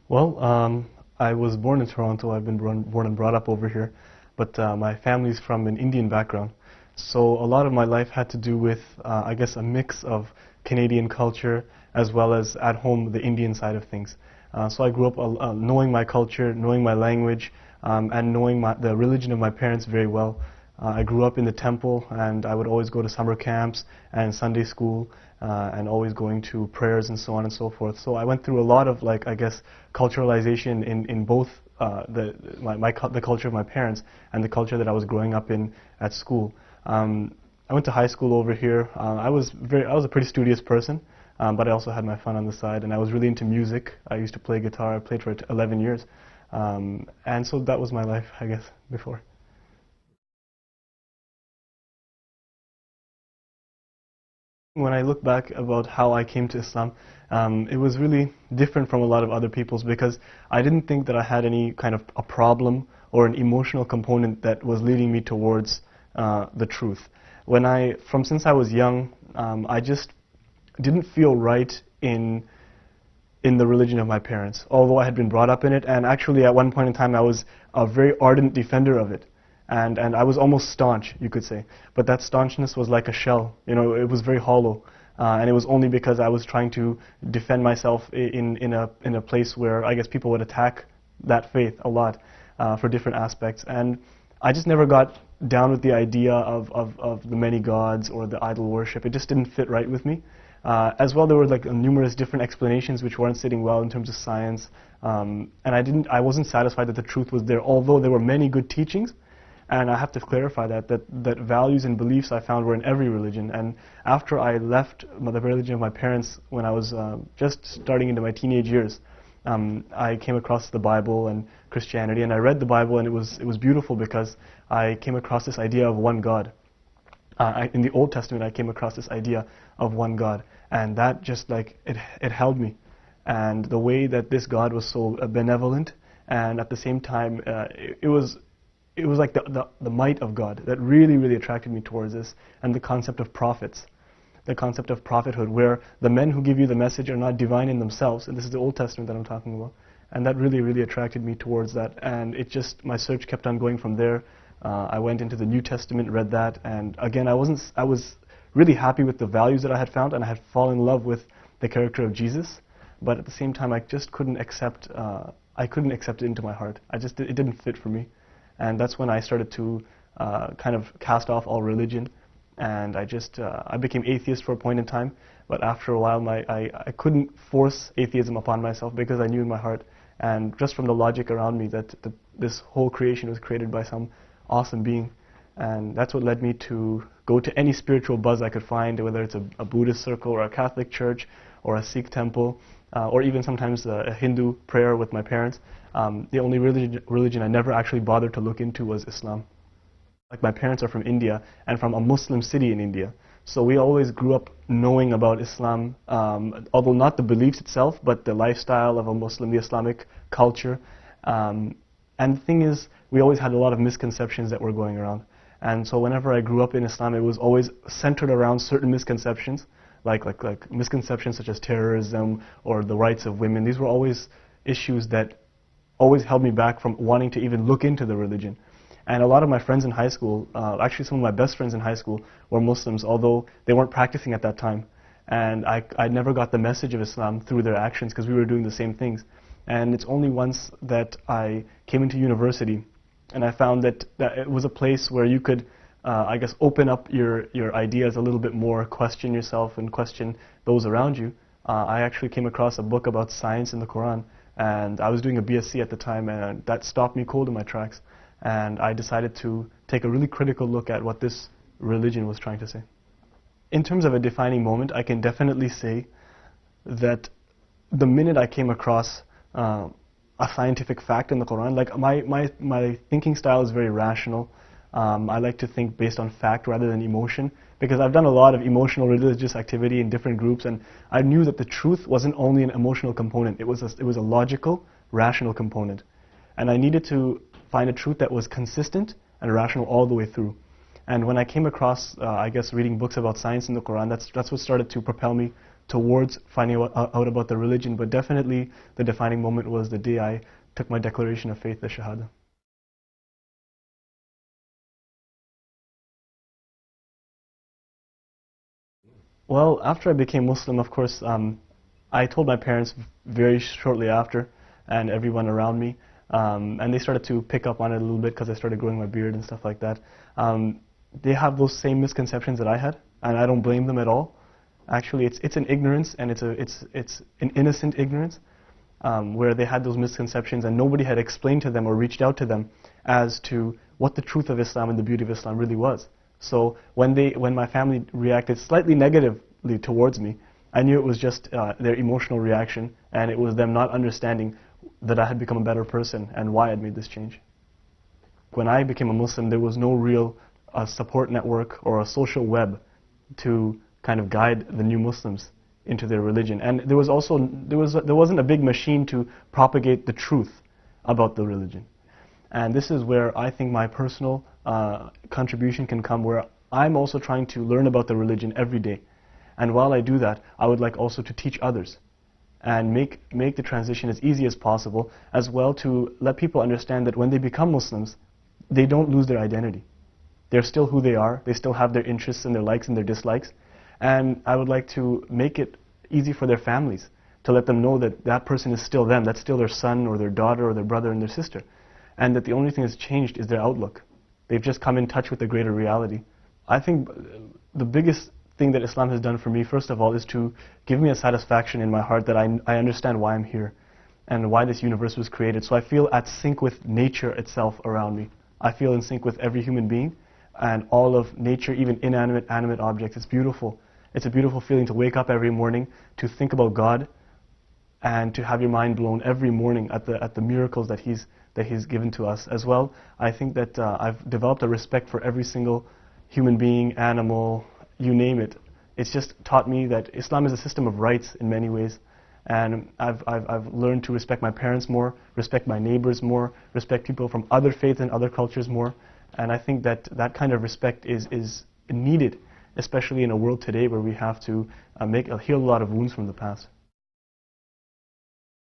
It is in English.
Well, I was born in Toronto. I've been born and brought up over here, but my family's from an Indian background. So a lot of my life had to do with, I guess, a mix of Canadian culture as well as at home the Indian side of things. So I grew up knowing my culture, knowing my language, and knowing the religion of my parents very well. I grew up in the temple, and I would always go to summer camps and Sunday school, and always going to prayers and so on and so forth. So I went through a lot of, like, I guess, culturalization in both the culture of my parents and the culture that I was growing up in at school. I went to high school over here. I was a pretty studious person, but I also had my fun on the side, and I was really into music. I used to play guitar. I played for 11 years, and so that was my life, I guess, before. When I look back about how I came to Islam, it was really different from a lot of other people's because I didn't think that I had any kind of a problem or an emotional component that was leading me towards the truth. Since I was young, I just didn't feel right in the religion of my parents, although I had been brought up in it, and actually at one point in time I was a very ardent defender of it. And I was almost staunch, you could say. But that staunchness was like a shell. You know, it was very hollow. And it was only because I was trying to defend myself in a place where I guess people would attack that faith a lot for different aspects. And I just never got down with the idea of the many gods or the idol worship. It just didn't fit right with me. As well, there were like numerous different explanations which weren't sitting well in terms of science. And I wasn't satisfied that the truth was there, although there were many good teachings. And I have to clarify that values and beliefs I found were in every religion. And after I left the religion of my parents when I was just starting into my teenage years, I came across the Bible and Christianity, and I read the Bible, and it was beautiful because I came across this idea of one God. In the Old Testament, I came across this idea of one God, and that just like it held me. And the way that this God was so benevolent, and at the same time, it was like the might of God that really, really attracted me towards this, and the concept of prophets, the concept of prophethood, where the men who give you the message are not divine in themselves, and this is the Old Testament that I'm talking about, and that really, really attracted me towards that, and my search kept on going from there. I went into the New Testament, read that, and again, I was really happy with the values that I had found, and I had fallen in love with the character of Jesus, but at the same time, I just couldn't accept it into my heart. It didn't fit for me. And that's when I started to kind of cast off all religion, and I became atheist for a point in time. But after a while, I couldn't force atheism upon myself because I knew in my heart, and just from the logic around me, that this whole creation was created by some awesome being, and that's what led me to go to any spiritual buzz I could find, whether it's a Buddhist circle or a Catholic church or a Sikh temple, or even sometimes a Hindu prayer with my parents. The only religion I never actually bothered to look into was Islam. Like, my parents are from India and from a Muslim city in India. So we always grew up knowing about Islam, although not the beliefs itself, but the lifestyle of a Muslim, the Islamic culture. And the thing is, we always had a lot of misconceptions that were going around. And so whenever I grew up in Islam, it was always centered around certain misconceptions, like misconceptions such as terrorism or the rights of women. These were always issues that always held me back from wanting to even look into the religion. And a lot of my friends in high school, actually some of my best friends in high school, were Muslims, although they weren't practicing at that time. And I never got the message of Islam through their actions because we were doing the same things. And it's only once that I came into university and I found that it was a place where you could, I guess, open up your ideas a little bit more, question yourself and question those around you. I actually came across a book about science in the Quran, and I was doing a BSc at the time, and that stopped me cold in my tracks. And I decided to take a really critical look at what this religion was trying to say. In terms of a defining moment, I can definitely say that the minute I came across a scientific fact in the Quran, like my thinking style is very rational. I like to think based on fact rather than emotion, because I've done a lot of emotional religious activity in different groups, and I knew that the truth wasn't only an emotional component, it was a logical, rational component. And I needed to find a truth that was consistent and rational all the way through. And when I came across, I guess, reading books about science in the Quran, that's what started to propel me towards finding out about the religion, but definitely the defining moment was the day I took my declaration of faith, the Shahada. Well, after I became Muslim, of course, I told my parents very shortly after, and everyone around me, and they started to pick up on it a little bit because I started growing my beard and stuff like that. They have those same misconceptions that I had, and I don't blame them at all. Actually, it's an ignorance, and it's an innocent ignorance, where they had those misconceptions, and nobody had explained to them or reached out to them as to what the truth of Islam and the beauty of Islam really was. So when my family reacted slightly negatively towards me, I knew it was just their emotional reaction, and it was them not understanding that I had become a better person and why I'd made this change. When I became a Muslim, there was no real support network or a social web to kind of guide the new Muslims into their religion. And there wasn't a big machine to propagate the truth about the religion. And this is where I think my personal contribution can come, where I'm also trying to learn about the religion every day. And while I do that, I would like also to teach others and make the transition as easy as possible, as well to let people understand that when they become Muslims, they don't lose their identity. They're still who they are, they still have their interests and their likes and their dislikes, and I would like to make it easy for their families, to let them know that that person is still them, that's still their son or their daughter or their brother and their sister, and that the only thing that's changed is their outlook. They've just come in touch with the greater reality. I think the biggest thing that Islam has done for me, first of all, is to give me a satisfaction in my heart that I understand why I'm here and why this universe was created. So I feel at sync with nature itself around me. I feel in sync with every human being and all of nature, even inanimate, animate objects. It's beautiful. It's a beautiful feeling to wake up every morning, to think about God, and to have your mind blown every morning at the miracles that He's given to us. As well, I think that I've developed a respect for every single human being, animal, you name it. It's just taught me that Islam is a system of rights in many ways, and I've learned to respect my parents more, respect my neighbors more, respect people from other faiths and other cultures more, and I think that that kind of respect is needed, especially in a world today where we have to heal a lot of wounds from the past.